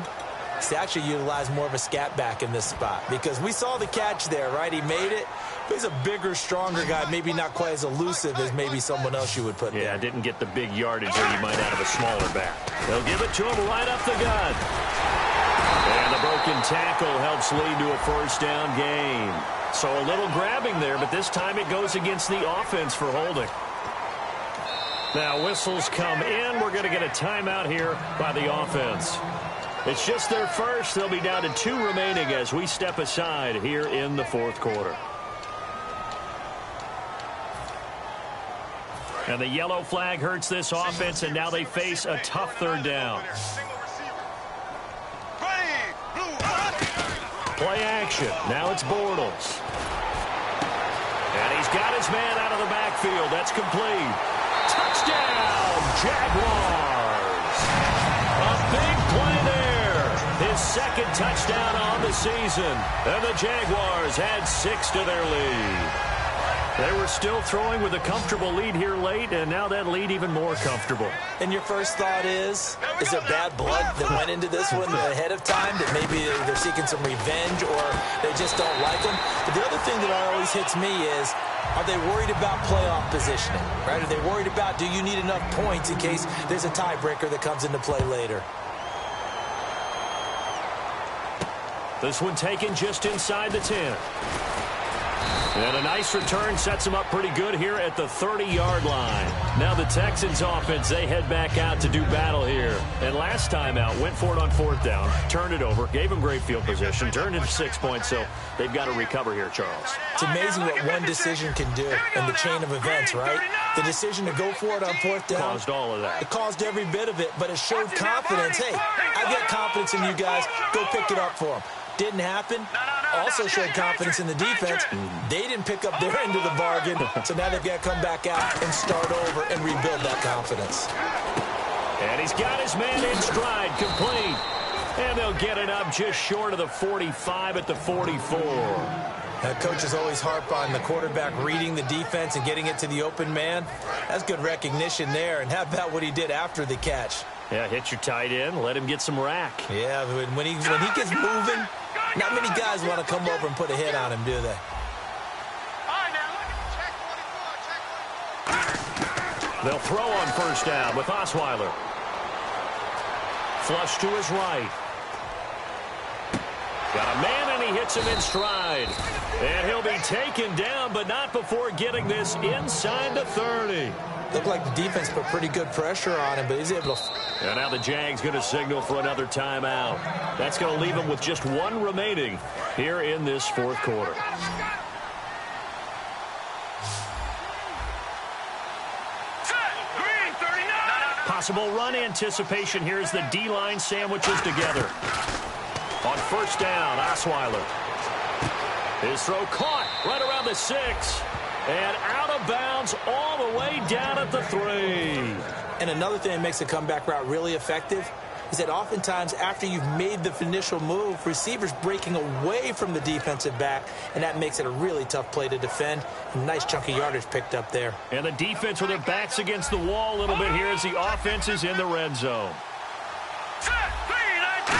S5: is to actually utilize more of a scat back in this spot. Because we saw the catch there, right? He made it. But he's a bigger, stronger guy, maybe not quite as elusive as maybe someone else you would put there.
S4: Yeah, didn't get the big yardage that you might out of a smaller back. They'll give it to him right up the gut. And the broken tackle helps lead to a first down gain. So a little grabbing there, but this time it goes against the offense for holding. Now whistles come in. We're going to get a timeout here by the offense. It's just their first. They'll be down to 2 remaining as we step aside here in the fourth quarter. And the yellow flag hurts this offense, and now they face a tough third down. Play action. Now it's Bortles. And he's got his man out of the backfield. That's complete. Touchdown, Jaguars. A big play there. His second touchdown on the season. And the Jaguars had 6 to their lead. They were still throwing with a comfortable lead here late, and now that lead even more comfortable.
S5: And your first thought is there bad blood that went into this one ahead of time, that maybe they're seeking some revenge or they just don't like them? But the other thing that always hits me is, are they worried about playoff positioning? Right? Are they worried about, do you need enough points in case there's a tiebreaker that comes into play later?
S4: This one taken just inside the 10. And a nice return sets them up pretty good here at the 30-yard line. Now the Texans offense, they head back out to do battle here. And last time out, went for it on 4th down, turned it over, gave them great field position, turned it to 6 points, so they've got to recover here, Charles.
S5: It's amazing what one decision can do in the chain of events, right? The decision to go for it on 4th down.
S4: Caused all of that.
S5: It caused every bit of it, but it showed confidence. Hey, I got confidence in you guys. Go pick it up for them. Didn't happen. Also showed confidence in the defense. They didn't pick up their end of the bargain, so now they've got to come back out and start over and rebuild that confidence.
S4: And he's got his man in stride, complete. And they'll get it up just short of the 45 at the 44.
S5: Coaches always harp on the quarterback reading the defense and getting it to the open man. That's good recognition there. And how about what he did after the catch?
S4: Yeah, hit your tight end, let him get some rack.
S5: Yeah, when he gets moving, not many guys want to come over and put a hit on him, do they?
S4: They'll throw on first down with Osweiler. Flush to his right. Got a man, and he hits him in stride. And he'll be taken down, but not before getting this inside the 30.
S5: Looked like the defense put pretty good pressure on him, but he's able to...
S4: And now the Jags going to signal for another timeout. That's going to leave him with just one remaining here in this fourth quarter. Possible run anticipation here as the D-line sandwiches together. On first down, Osweiler. His throw caught right around the 6. And out of bounds all the way down at the 3.
S5: And another thing that makes the comeback route really effective is that oftentimes after you've made the initial move, receivers breaking away from the defensive back, and that makes it a really tough play to defend. A nice chunk of yardage picked up there.
S4: And the defense with their backs against the wall a little bit here as the offense is in the red zone.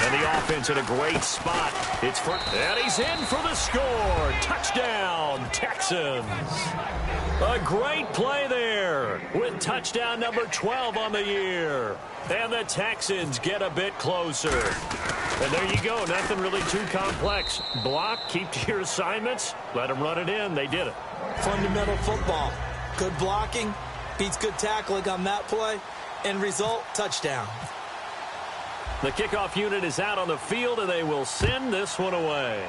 S4: And the offense in a great spot. It's for, and he's in for the score. Touchdown, Texans. A great play there with touchdown number 12 on the year. And the Texans get a bit closer. And there you go. Nothing really too complex. Block, keep to your assignments, let them run it in. They did it.
S5: Fundamental football. Good blocking, beats good tackling on that play. End result, touchdown.
S4: The kickoff unit is out on the field, and they will send this one away.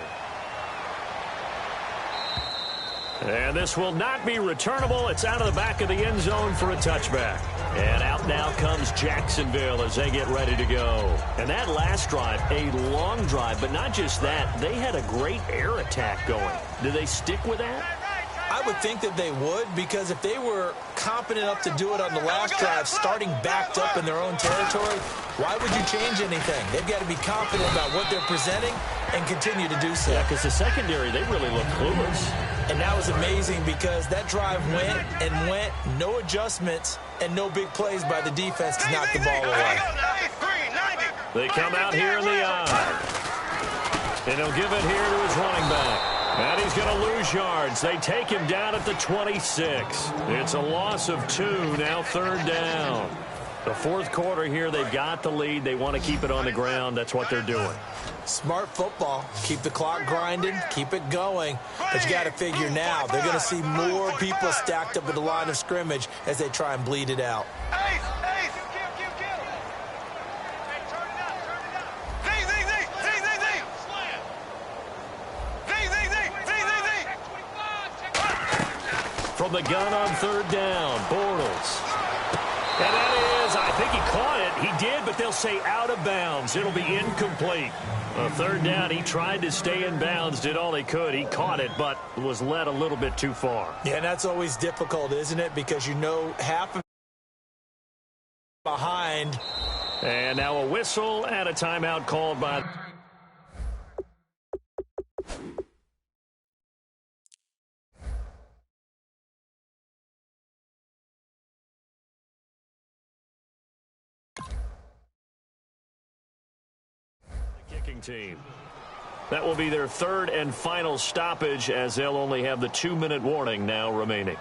S4: And this will not be returnable. It's out of the back of the end zone for a touchback. And out now comes Jacksonville as they get ready to go. And that last drive, a long drive, but not just that. They had a great air attack going. Do they stick with that?
S5: I would think that they would, because if they were competent enough to do it on the last drive, starting backed up in their own territory, why would you change anything? They've got to be confident about what they're presenting and continue to do so.
S4: Yeah, because the secondary, they really look clueless.
S5: And that was amazing because that drive went and went, no adjustments, and no big plays by the defense to knock the ball away.
S4: They come out here in the eye. And he'll give it here to his running back. And he's going to lose yards. They take him down at the 26. It's a loss of 2, now third down. The fourth quarter here, they've got the lead. They want to keep it on the ground. That's what they're doing.
S5: Smart football. Keep the clock grinding. Keep it going. But you got to figure now, they're going to see more people stacked up at the line of scrimmage as they try and bleed it out.
S4: From the gun on third down, Bortles. And that is, I think he caught it. He did, but they'll say out of bounds. It'll be incomplete. Third down, he tried to stay in bounds, did all he could. He caught it, but was led a little bit too far.
S5: Yeah, and that's always difficult, isn't it? Because you know half of behind.
S4: And now a whistle and a timeout called by... team. That will be their third and final stoppage as they'll only have the 2-minute warning now remaining.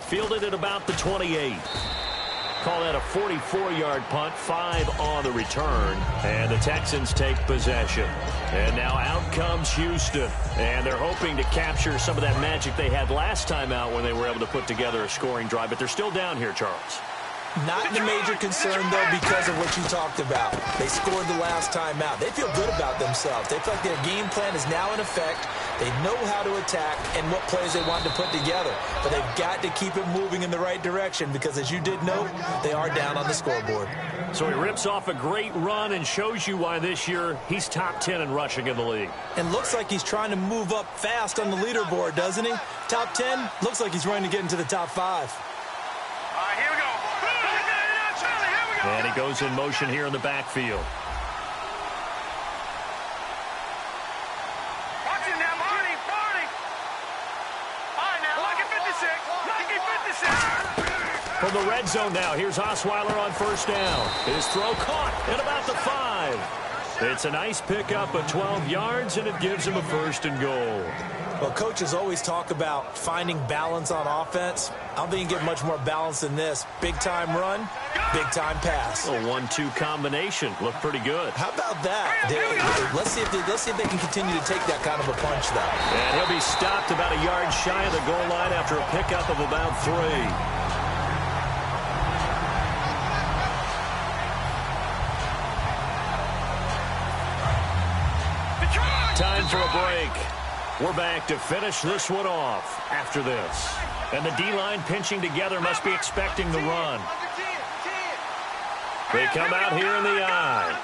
S4: Fielded at about the 28. Call that a 44-yard punt, 5 on the return, and the Texans take possession. And now out comes Houston, and they're hoping to capture some of that magic they had last time out when they were able to put together a scoring drive, but they're still down here, Charles.
S5: Not the major concern, though, because of what you talked about. They scored the last time out. They feel good about themselves. They feel like their game plan is now in effect. They know how to attack and what plays they want to put together. But they've got to keep it moving in the right direction because, as you did note, they are down on the scoreboard.
S4: So he rips off a great run and shows you why this year he's top 10 in rushing in the league.
S5: And looks like he's trying to move up fast on the leaderboard, doesn't he? Top 10, looks like he's running to get into the top 5.
S1: All right, here we go.
S4: And he goes in motion here in the backfield.
S1: Watch it now, Barney. All right, now, Lucky 56.
S4: From the red zone now, here's Osweiler on first down. His throw caught at about the 5. It's a nice pickup of 12 yards, and it gives him a 1st and goal.
S5: Well, coaches always talk about finding balance on offense. I don't think you get much more balance than this. Big-time run, big-time pass.
S4: A 1-2 combination. Looked pretty good.
S5: How about that? Let's see if they can continue to take that kind of a punch, though.
S4: And he'll be stopped about a yard shy of the goal line after a pickup of about 3. Time for a break. We're back to finish this one off after this. And the D-line pinching together must be expecting the run. They come out here in the eye.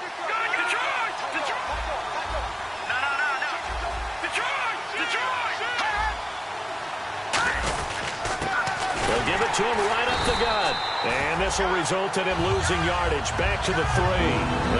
S4: They'll give it to him right up the gut. And this will result in him losing yardage. Back to the 3.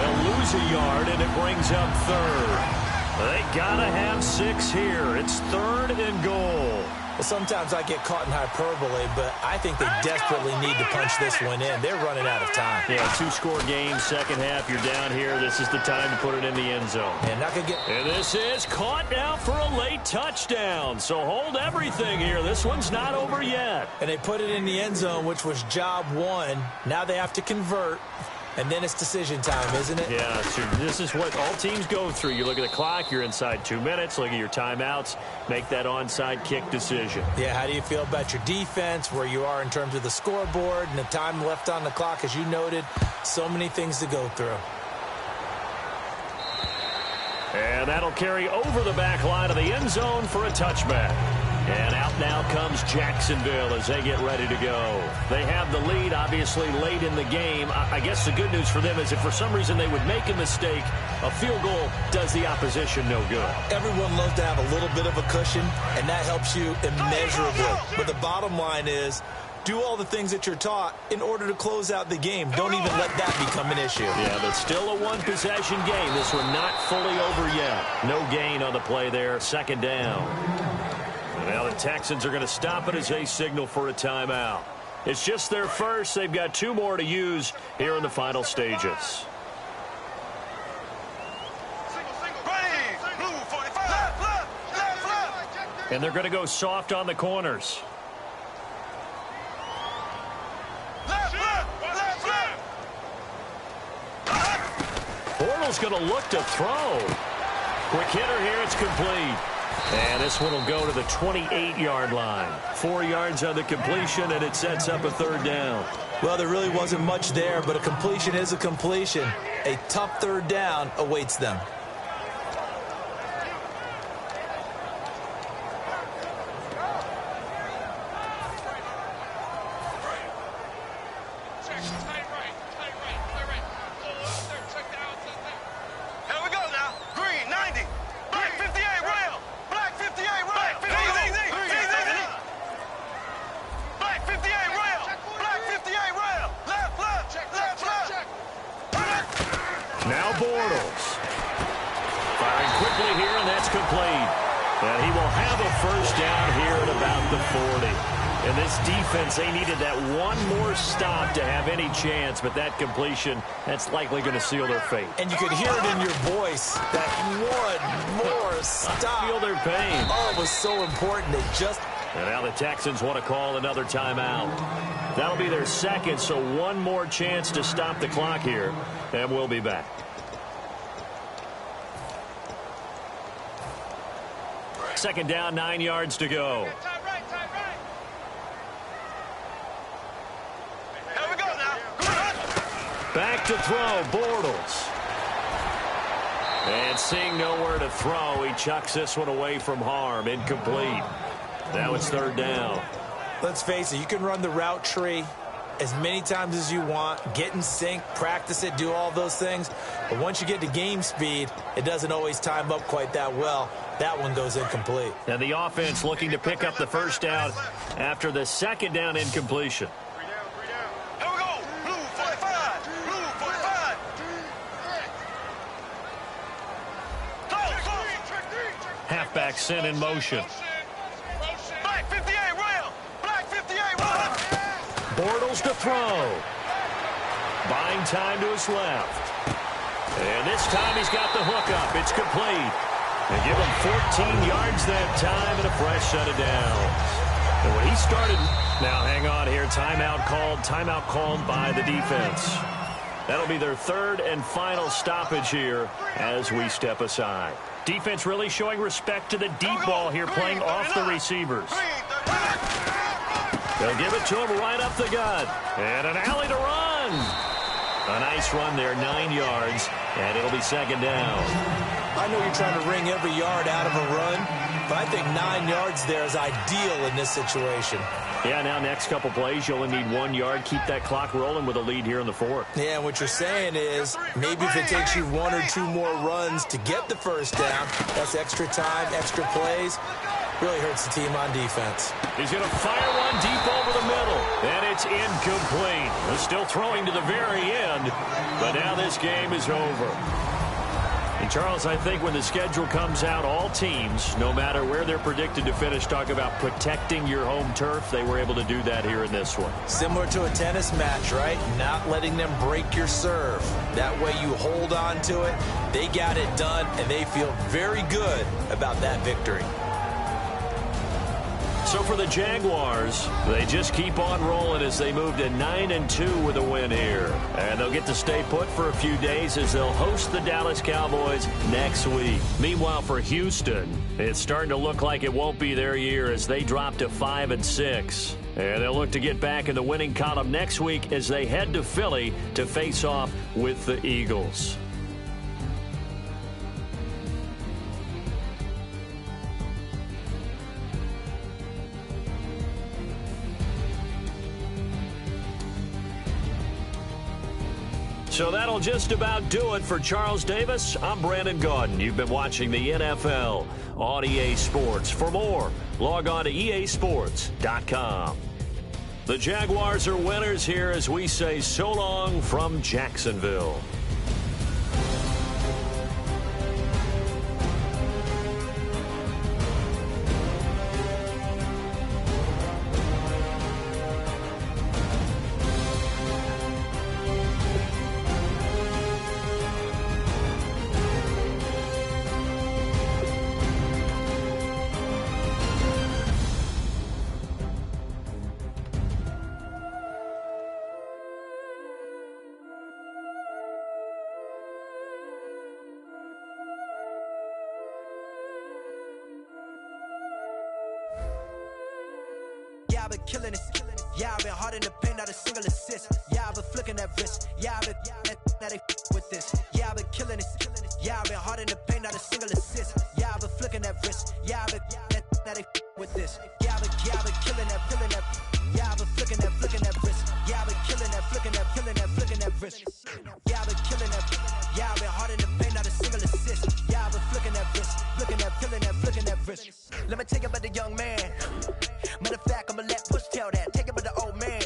S4: They'll lose a yard, and it brings up 3rd. They gotta have 6 here. It's 3rd and goal.
S5: Well, sometimes I get caught in hyperbole, but I think they desperately need to punch this one in. They're running out of time.
S4: Yeah, 2-score game, second half. You're down here. This is the time to put it in the end zone.
S5: And not gonna get.
S4: And this is caught now for a late touchdown. So hold everything here. This one's not over yet.
S5: And they put it in the end zone, which was job 1. Now they have to convert. And then it's decision time, isn't it?
S4: Yeah, so this is what all teams go through. You look at the clock, you're inside 2 minutes, look at your timeouts, make that onside kick decision.
S5: Yeah, how do you feel about your defense, where you are in terms of the scoreboard and the time left on the clock, as you noted, so many things to go through.
S4: And that'll carry over the back line of the end zone for a touchback. And out now comes Jacksonville as they get ready to go. They have the lead, obviously, late in the game. I guess the good news for them is if for some reason they would make a mistake, a field goal does the opposition no good.
S5: Everyone loves to have a little bit of a cushion, and that helps you immeasurably. But the bottom line is, do all the things that you're taught in order to close out the game. Don't even let that become an issue.
S4: Yeah, but still a one-possession game. This one not fully over yet. No gain on the play there. 2nd down. Now the Texans are going to stop it as they signal for a timeout. It's just their first. They've got 2 more to use here in the final stages. And they're going to go soft on the corners. Bortles going to look to throw. Quick hitter here. It's complete. And this one will go to the 28-yard line. 4 yards on the completion, and it sets up a 3rd down.
S5: Well, there really wasn't much there, but a completion is a completion. A tough 3rd down awaits them.
S4: Now Bortles. Firing quickly here, and that's complete. And he will have a 1st down here at about the 40. And this defense, they needed that one more stop to have any chance, but that completion, that's likely going to seal their fate.
S5: And you could hear it in your voice, that one more stop.
S4: Feel their pain.
S5: Oh, it was so important. They just...
S4: And now the Texans want to call another timeout. That'll be their 2nd, so one more chance to stop the clock here, and we'll be back. Second down, 9 yards to go. Back to throw, Bortles. And seeing nowhere to throw, he chucks this one away from harm. Incomplete. Now it's 3rd down.
S5: Let's face it, you can run the route tree as many times as you want, get in sync, practice it, do all those things. But once you get to game speed, it doesn't always time up quite that well. That one goes incomplete.
S4: And the offense looking to pick up the 1st down after the 2nd down incompletion.
S1: Here we go. Blue 45. Blue 45.
S4: Halfback sent in motion.
S1: Black 58 rail. Black 58 rail.
S4: Bortles to throw. Buying time to his left. And this time he's got the hook up. It's complete. They give him 14 yards that time and a fresh set of downs. And when he started, now hang on here, timeout called by the defense. That'll be their third and final stoppage here as we step aside. Defense really showing respect to the deep ball here, playing off the receivers. They'll give it to him right up the gut. And an alley to run. A nice run there, 9 yards, and it'll be second down.
S5: I know you're trying to wring every yard out of a run, but I think 9 yards there is ideal in this situation.
S4: Yeah, now next couple plays, you only need 1 yard. Keep that clock rolling with a lead here in the fourth.
S5: Yeah, what you're saying is maybe if it takes you 1 or 2 more runs to get the first down, that's extra time, extra plays. Really hurts the team on defense.
S4: He's going to fire one deep over the middle, and it's incomplete. They're still throwing to the very end, but now this game is over. And, Charles, I think when the schedule comes out, all teams, no matter where they're predicted to finish, talk about protecting your home turf. They were able to do that here in this one.
S5: Similar to a tennis match, right? Not letting them break your serve. That way you hold on to it. They got it done, and they feel very good about that victory.
S4: So for the Jaguars, they just keep on rolling as they move to 9-2 with a win here. And they'll get to stay put for a few days as they'll host the Dallas Cowboys next week. Meanwhile, for Houston, it's starting to look like it won't be their year as they drop to 5-6. And they'll look to get back in the winning column next week as they head to Philly to face off with the Eagles. So that'll just about do it for Charles Davis. I'm Brandon Gaudin. You've been watching the NFL on EA Sports. For more, log on to easports.com. The Jaguars are winners here as we say so long from Jacksonville.
S6: Yeah, I've been killing it. Yeah, I've been hard in the paint, not a single assist. Yeah, I've been flicking that wrist. Yeah, I've been now they with this. Yeah, I've been killing it. Yeah, I've been hard in the paint, not a single assist. Yeah, I've been flicking that wrist. Yeah, I've been now they with this. Yeah, I've been killing that. Yeah, I've been flicking that wrist. Yeah, I've been killing that, flicking that wrist. Yeah, I've been killing that. Yeah, I've been hard in the paint, not a single assist. Yeah, I've been flicking that wrist, flicking that wrist. Let me tell you about the young man. Matter of fact, I'ma let Push tell that. Take it with the old man.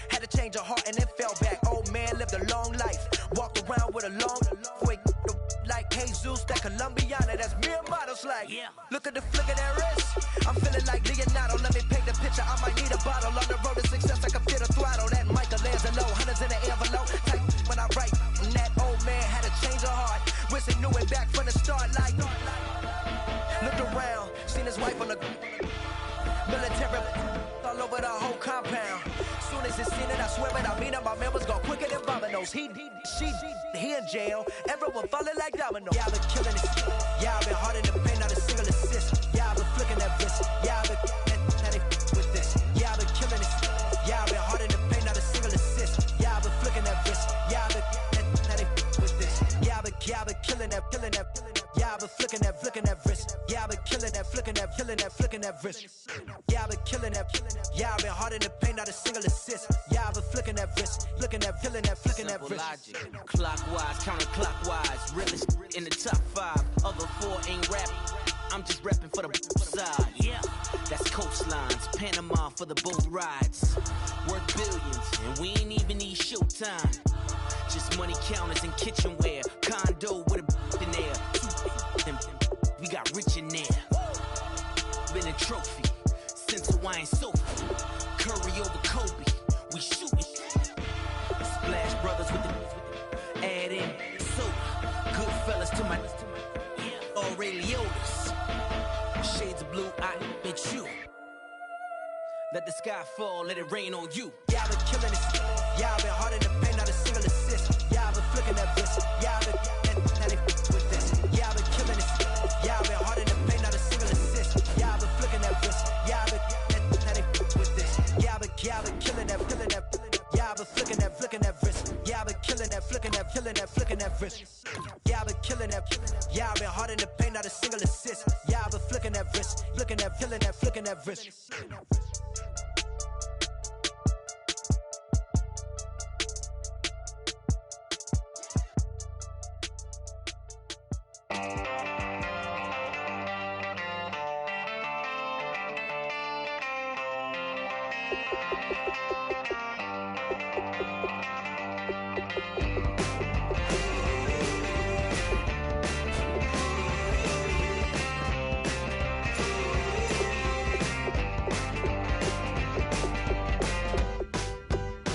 S6: Had to change her heart and then fell back. Old man lived a long life. Walked around with a long way like Jesus, that Colombiana. That's mere models like. Yeah. Look at the flick of that wrist. I'm feeling like Leonardo. Let me paint the picture. I might need a bottle. On the road to success, I can feel the throttle. That Michelangelo, hundreds in the envelope. Type when I write. And that old man had to change her heart. Wish he knew it back from the start. Like looked around, seen his wife on the military all over the whole compound. Soon as he seen it, I swear it, I mean it, my man was gone quicker than dominoes. He in jail, everyone falling like dominoes. Yeah, I've been killing it. Yeah, I've been hard in the paint, not a single assist. Yeah, I've been flicking that wrist. Yeah, I've been now they with this. Yeah, I've been killing it. Yeah, I've been hard in the paint, not a single assist. Yeah, I've been flicking that wrist. Yeah, I've been now they with this. Yeah, I've been killing that. Yeah, I've been flicking that wrist. Yeah, I've been killing that, flicking that wrist. Yeah, I've been killing that. Yeah, I've been hard in the paint, not a single assist. Yeah, I've been flicking that wrist, flicking that wrist.
S7: Logic. Clockwise, counterclockwise, realest in the top 5. Other 4 ain't rapping. I'm just repping for the side. Yeah, that's coastlines, Panama for the boat rides. Worth billions, and we ain't even need showtime. Just money counters and kitchenware. Condo with a in there. We got rich in there. Been a trophy since Hawaiian sofa. Curry over Kobe. We shootin'. Splash Brothers with the add in soda. Good fellas to my Aurelio. Let the sky fall, let it rain on you.
S6: Yeah, I've been killing this. Yeah, I've been hard in the paint, not a single assist. Yeah, I've been flicking that wrist. Yeah, I've been now they with this. Yeah, I've been killing this. Yeah, I've been hard in the paint, not a single assist. Yeah, I've been flicking that wrist. Yeah, I've been now they with this. Yeah, I've been killing that, killing that. Yeah, I've been flicking that wrist. Yeah, I've been killing that, flicking that, flicking that wrist. Yeah, I've been killing that. Yeah, I've been hard in the paint, not a single assist. Yeah, I've been flicking that wrist, flicking that, flicking that wrist.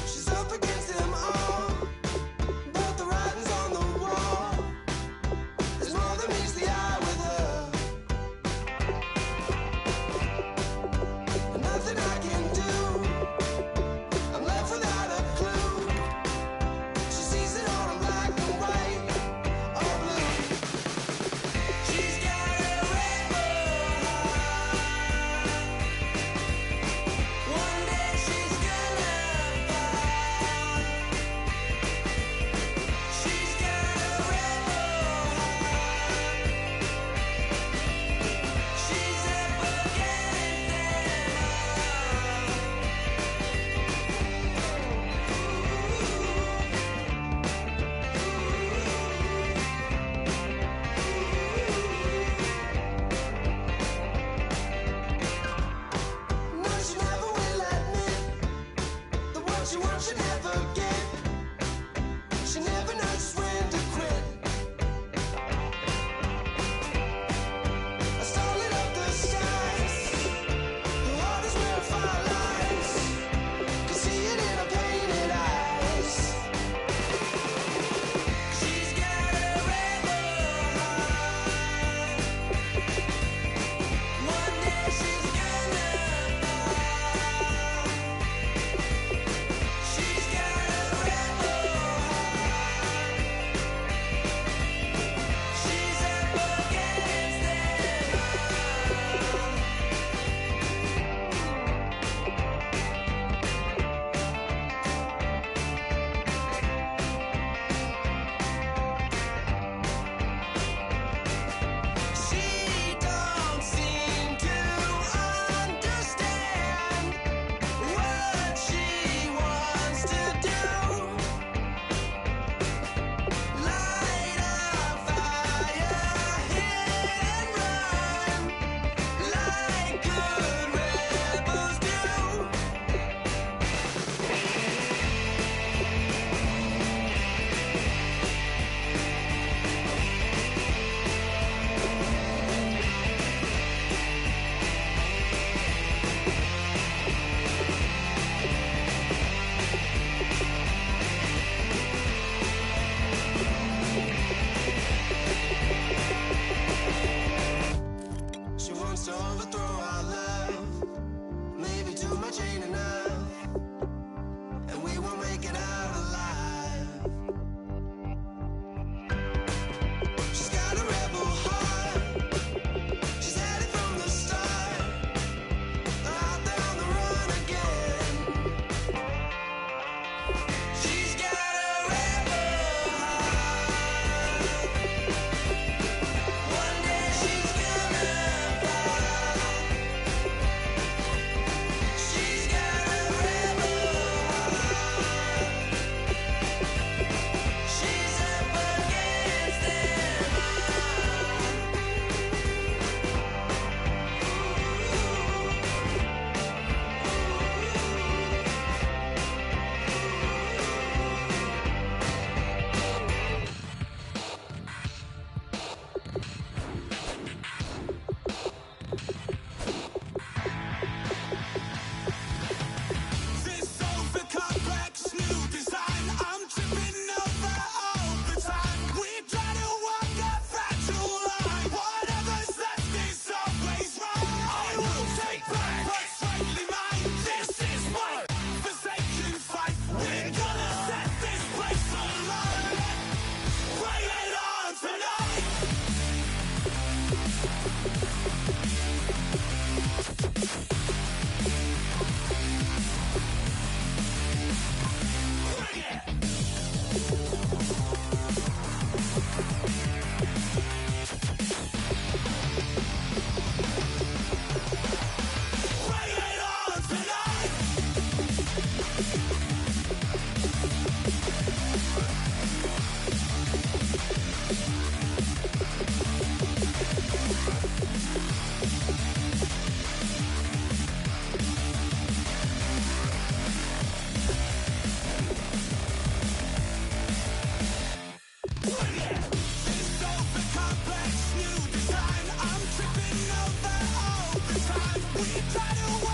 S1: She's up against them all, but the writing's on the wall. There's more than meets the eye with her. Nothing I can do, I'm left without a clue. She sees it all in black and white or blue. She's got a rebel heart. One day she's gonna fall. She's got a rebel heart. She's up against them all. No, she never will admit that what she wants she never get. She never knows when to quit. I stole it up the skies. Her heart is where fire lies. Can see it in her painted eyes. She's got a rebel heart. One day she's gonna fall. She's
S2: every time we try to